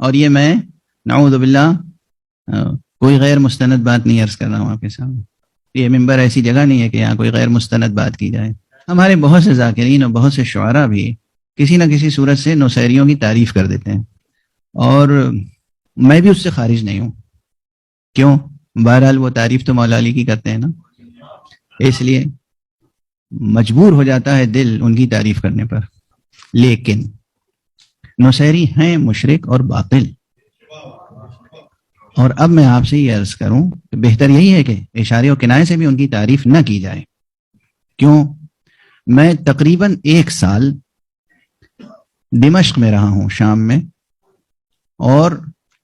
اور یہ میں نعوذ باللہ کوئی غیر مستند بات نہیں عرض کر رہا ہوں آپ کے سامنے. یہ ممبر ایسی جگہ نہیں ہے کہ یہاں کوئی غیر مستند بات کی جائے. ہمارے بہت سے ذاکرین اور بہت سے شعراء بھی کسی نہ کسی صورت سے نصیریوں کی تعریف کر دیتے ہیں، اور میں بھی اس سے خارج نہیں ہوں. کیوں؟ بہرحال وہ تعریف تو مولا علی کی کرتے ہیں نا، اس لیے مجبور ہو جاتا ہے دل ان کی تعریف کرنے پر. لیکن نصیری ہیں مشرک اور باطل. اور اب میں آپ سے یہ عرض کروں کہ بہتر یہی ہے کہ اشارے و کنایے سے بھی ان کی تعریف نہ کی جائے. کیوں؟ میں تقریباً 1 سال دمشق میں رہا ہوں، شام میں، اور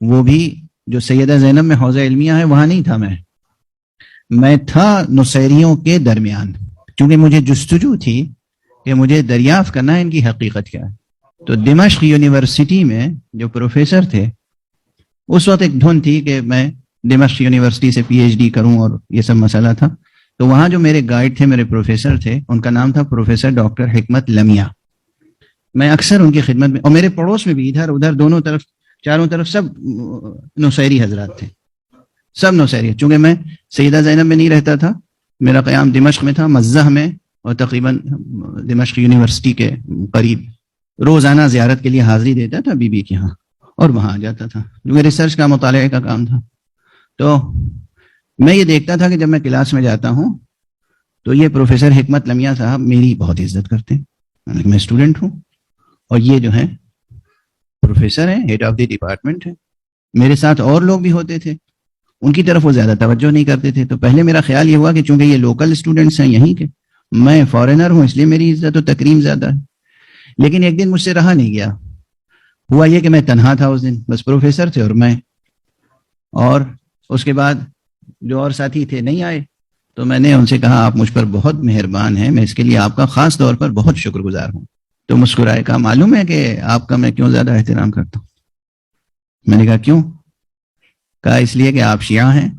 وہ بھی جو سیدہ زینب میں حوزہ علمیہ ہے وہاں نہیں تھا. میں تھا نصیریوں کے درمیان، کیونکہ مجھے جستجو تھی کہ مجھے دریافت کرنا ہے ان کی حقیقت کیا ہے. تو دمشق یونیورسٹی میں جو پروفیسر تھے، اس وقت ایک دھن تھی کہ میں دمشق یونیورسٹی سے پی ایچ ڈی کروں، اور یہ سب مسئلہ تھا. تو وہاں جو میرے گائیڈ تھے، میرے پروفیسر تھے، ان کا نام تھا پروفیسر ڈاکٹر حکمت لمیہ. میں اکثر ان کی خدمت میں، اور میرے پڑوس میں بھی ادھر ادھر دونوں طرف چاروں طرف سب نصیری حضرات تھے، سب نصیری. چونکہ میں سیدہ زینب میں نہیں رہتا تھا، میرا قیام دمشق میں تھا، مزہ میں، اور تقریباً دمشق یونیورسٹی کے قریب. روزانہ زیارت کے لیے حاضری دیتا تھا بی بی کے ہاں، اور وہاں آ جاتا تھا کیونکہ ریسرچ کا مطالعے کا کام تھا. تو میں یہ دیکھتا تھا کہ جب میں کلاس میں جاتا ہوں تو یہ پروفیسر حکمت لمیہ صاحب میری بہت عزت کرتے ہیں. میں اسٹوڈنٹ ہوں، اور یہ جو ہیں پروفیسر ہیں، ہیڈ آف دی ڈپارٹمنٹ ہے. میرے ساتھ اور لوگ بھی ہوتے تھے، ان کی طرف وہ زیادہ توجہ نہیں کرتے تھے. تو پہلے میرا خیال یہ ہوا کہ چونکہ یہ لوکل اسٹوڈنٹس ہیں یہیں کے، میں فارینر ہوں، اس لیے میری عزت و تکریم زیادہ ہے. لیکن ایک دن مجھ سے رہا نہیں گیا. ہوا یہ کہ میں تنہا تھا اس دن، بس پروفیسر تھے اور میں، اور اس کے بعد جو اور ساتھی تھے نہیں آئے. تو میں نے ان سے کہا آپ مجھ پر بہت مہربان ہیں، میں اس کے لیے آپ کا خاص طور پر بہت شکر گزار ہوں. تو مسکرائے. کہا معلوم ہے کہ آپ کا میں کیوں زیادہ احترام کرتا ہوں؟ میں نے کہا کیوں؟ کہا اس لیے کہ آپ شیعہ ہیں.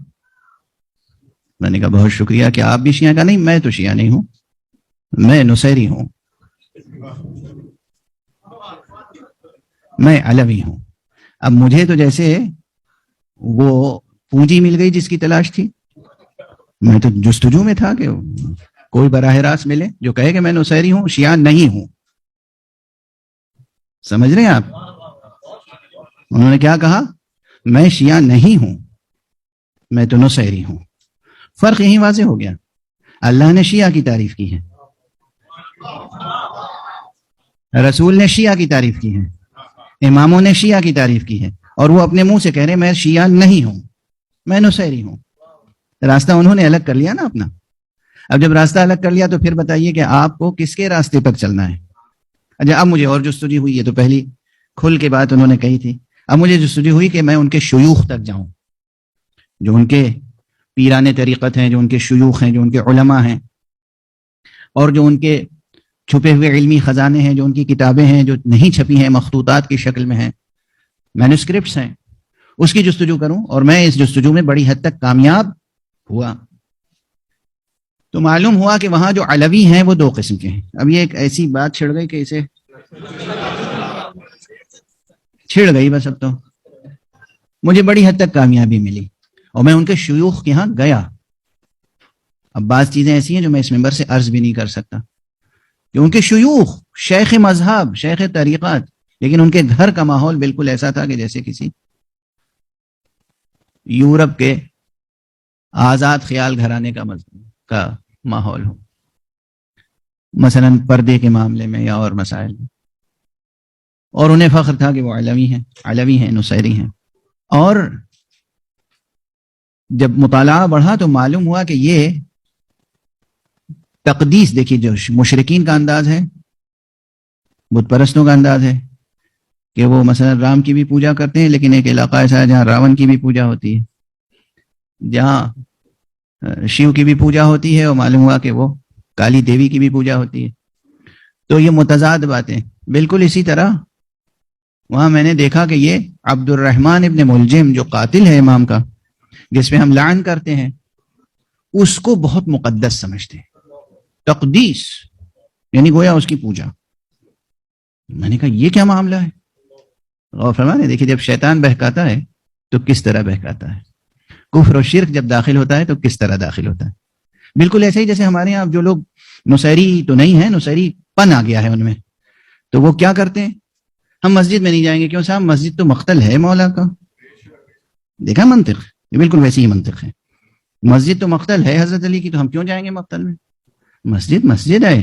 میں نے کہا بہت شکریہ، کہ آپ بھی شیعہ؟ کہا نہیں، میں تو شیعہ نہیں ہوں، میں نصیری ہوں، میں علوی ہوں. اب مجھے تو جیسے وہ پونجی مل گئی جس کی تلاش تھی. میں تو جستجو میں تھا کہ کوئی براہ راست ملے جو کہے کہ میں نصیری ہوں، شیعہ نہیں ہوں. سمجھ رہے ہیں آپ؟ انہوں نے کیا کہا؟ میں شیعہ نہیں ہوں، میں تو نصیری ہوں. فرق یہی واضح ہو گیا. اللہ نے شیعہ کی تعریف کی ہے، رسول نے شیعہ کی تعریف کی ہے، اماموں نے شیعہ کی تعریف کی ہے، اور وہ اپنے منہ سے کہہ رہے میں شیعہ نہیں ہوں، میں نصیری ہوں. راستہ انہوں نے الگ کر لیا نا اپنا. اب جب راستہ الگ کر لیا تو پھر بتائیے کہ آپ کو کس کے راستے پر چلنا ہے. اچھا، اب مجھے اور جستجو ہوئی ہے، تو پہلی کھل کے بات انہوں نے کہی تھی. اب مجھے جستجو ہوئی کہ میں ان کے شیوخ تک جاؤں، جو ان کے پیران طریقت ہیں، جو ان کے شیوخ ہیں، جو ان کے علماء ہیں، اور جو ان کے چھپے ہوئے علمی خزانے ہیں، جو ان کی کتابیں ہیں جو نہیں چھپی ہیں، مخطوطات کی شکل میں ہیں، مینوسکرپٹس ہیں، اس کی جستجو کروں. اور میں اس جستجو میں بڑی حد تک کامیاب ہوا. تو معلوم ہوا کہ وہاں جو علوی ہیں وہ 2 قسم کے ہیں. اب یہ ایک ایسی بات چھڑ گئی کہ اسے چھڑ گئی بس. اب تو مجھے بڑی حد تک کامیابی ملی، اور میں ان کے شیوخ کے ہاں گیا. اب بعض چیزیں ایسی ہیں جو میں اس ممبر سے عرض بھی نہیں کر سکتا، کہ ان کے شیوخ شیخ مذہب، شیخ طریقات، لیکن ان کے گھر کا ماحول بالکل ایسا تھا کہ جیسے کسی یورپ کے آزاد خیال گھرانے کا ماحول ہو، مثلا پردے کے معاملے میں یا اور مسائل میں. اور انہیں فخر تھا کہ وہ علوی ہیں، نصیری ہیں. اور جب مطالعہ بڑھا تو معلوم ہوا کہ یہ تقدیس، دیکھیے جو مشرکین کا انداز ہے، بت پرستوں کا انداز ہے کہ وہ مثلا رام کی بھی پوجا کرتے ہیں، لیکن ایک علاقہ ایسا ہے جہاں راون کی بھی پوجا ہوتی ہے، جہاں شیو کی بھی پوجا ہوتی ہے، اور معلوم ہوا کہ وہ کالی دیوی کی بھی پوجا ہوتی ہے. تو یہ متضاد باتیں. بالکل اسی طرح وہاں میں نے دیکھا کہ یہ عبد الرحمن ابن ملجم جو قاتل ہے امام کا، جس پہ ہم لعن کرتے ہیں، اس کو بہت مقدس سمجھتے ہیں. تقدیس یعنی گویا اس کی پوجا. میں نے کہا یہ کیا معاملہ ہے؟ غور فرمانے دیکھیے جب شیطان بہکاتا ہے تو کس طرح بہکاتا ہے، کفر و شرک جب داخل ہوتا ہے تو کس طرح داخل ہوتا ہے. بالکل ایسے ہی جیسے ہمارے یہاں جو لوگ نصیری تو نہیں ہے، نصیری پن آ گیا ہے ان میں، تو وہ کیا کرتے ہیں، ہم مسجد میں نہیں جائیں گے، کیوں صاحب مسجد تو مقتل ہے مولا کا. دیکھا منطق، یہ بالکل ویسی ہی منطق ہے. مسجد تو مقتل ہے حضرت علی کی، تو ہم کیوں جائیں گے مقتل میں؟ مسجد مسجد ہے.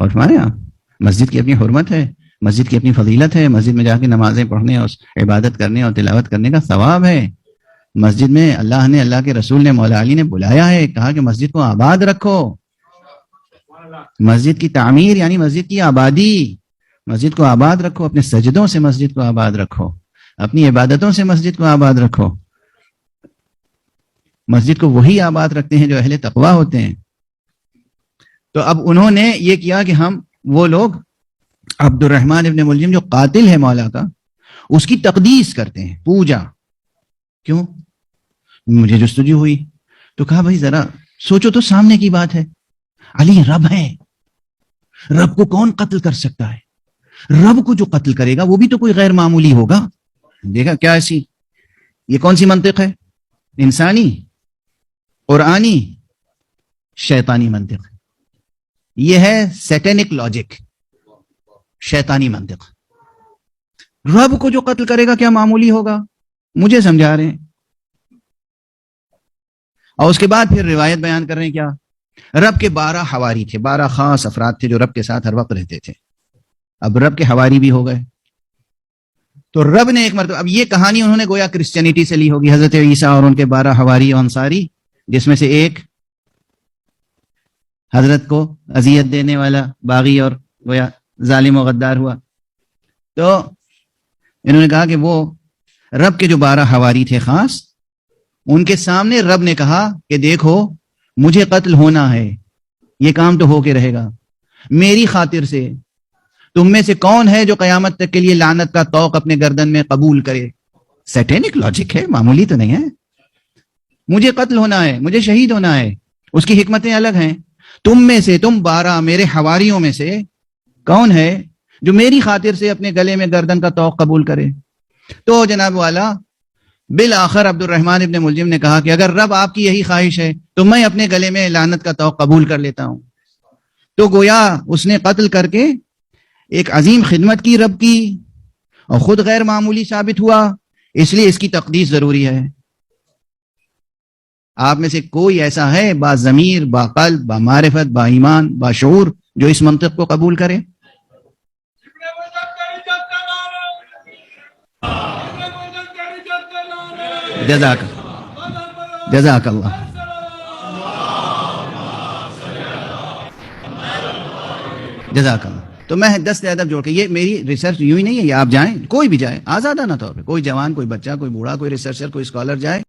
اور ہمارے یہاں مسجد کی اپنی حرمت ہے، مسجد کی اپنی فضیلت ہے، مسجد میں جا کے نمازیں پڑھنے اور عبادت کرنے اور تلاوت کرنے کا ثواب ہے. مسجد میں اللہ نے، اللہ کے رسول نے، مولا علی نے بلایا ہے، کہا کہ مسجد کو آباد رکھو. مسجد کی تعمیر یعنی مسجد کی آبادی. مسجد کو آباد رکھو، اپنے سجدوں سے مسجد کو آباد رکھو، اپنی عبادتوں سے مسجد کو آباد رکھو. مسجد کو وہی آباد رکھتے ہیں جو اہل تقویٰ ہوتے ہیں. تو اب انہوں نے یہ کیا کہ ہم وہ لوگ عبد الرحمن ابن ملجم جو قاتل ہے مولا کا، اس کی تقدیس کرتے ہیں، پوجا. کیوں؟ مجھے جستجو ہوئی تو کہا بھائی ذرا سوچو تو، سامنے کی بات ہے، علی رب ہے، رب کو کون قتل کر سکتا ہے؟ رب کو جو قتل کرے گا وہ بھی تو کوئی غیر معمولی ہوگا. دیکھا کیا ایسی، یہ کون سی منطق ہے؟ انسانی، قرآنی، شیطانی منطق. یہ ہے سیٹینک لاجک، شیطانی منطق. رب کو جو قتل کرے گا کیا معمولی ہوگا؟ مجھے سمجھا رہے ہیں. اور اس کے بعد پھر روایت بیان کر رہے ہیں کیا، رب کے 12 حواری تھے، 12 خاص افراد تھے جو رب کے ساتھ ہر وقت رہتے تھے. اب رب کے حواری بھی ہو گئے تو رب نے ایک مرتبہ، اب یہ کہانی انہوں نے گویا کرسچینٹی سے لی ہوگی، حضرت عیسیٰ اور ان کے 12 حواری و انصاری، جس میں سے ایک حضرت کو اذیت دینے والا باغی اور گویا ظالم و غدار ہوا. تو انہوں نے کہا کہ وہ رب کے جو 12 حواری تھے خاص، ان کے سامنے رب نے کہا کہ دیکھو مجھے قتل ہونا ہے، یہ کام تو ہو کے رہے گا، میری خاطر سے تم میں سے کون ہے جو قیامت تک کے لیے لعنت کا طوق اپنے گردن میں قبول کرے؟ سیٹینک لاجک ہے، معمولی تو نہیں ہے. مجھے قتل ہونا ہے، مجھے شہید ہونا ہے، اس کی حکمتیں الگ ہیں. تم میں سے، تم 12 میرے حواریوں میں سے کون ہے جو میری خاطر سے اپنے گلے میں گردن کا طوق قبول کرے؟ تو جناب والا بالآخر عبد الرحمن ابن ملجم نے کہا کہ اگر رب آپ کی یہی خواہش ہے تو میں اپنے گلے میں لعنت کا طوق قبول کر لیتا ہوں. تو گویا اس نے قتل کر کے ایک عظیم خدمت کی رب کی، اور خود غیر معمولی ثابت ہوا، اس لیے اس کی تقدیس ضروری ہے. آپ میں سے کوئی ایسا ہے با ضمیر، با قلب، با معرفت، با ایمان، با شعور جو اس منطق کو قبول کرے؟ جزاک اللہ. جزاک اللہ. تو میں دست ادب جوڑ کے، یہ میری ریسرچ یوں ہی نہیں ہے، یہ آپ جائیں، کوئی بھی جائے آزادانہ طور پہ، کوئی جوان، کوئی بچہ، کوئی بوڑھا، کوئی ریسرچر، کوئی اسکالر جائے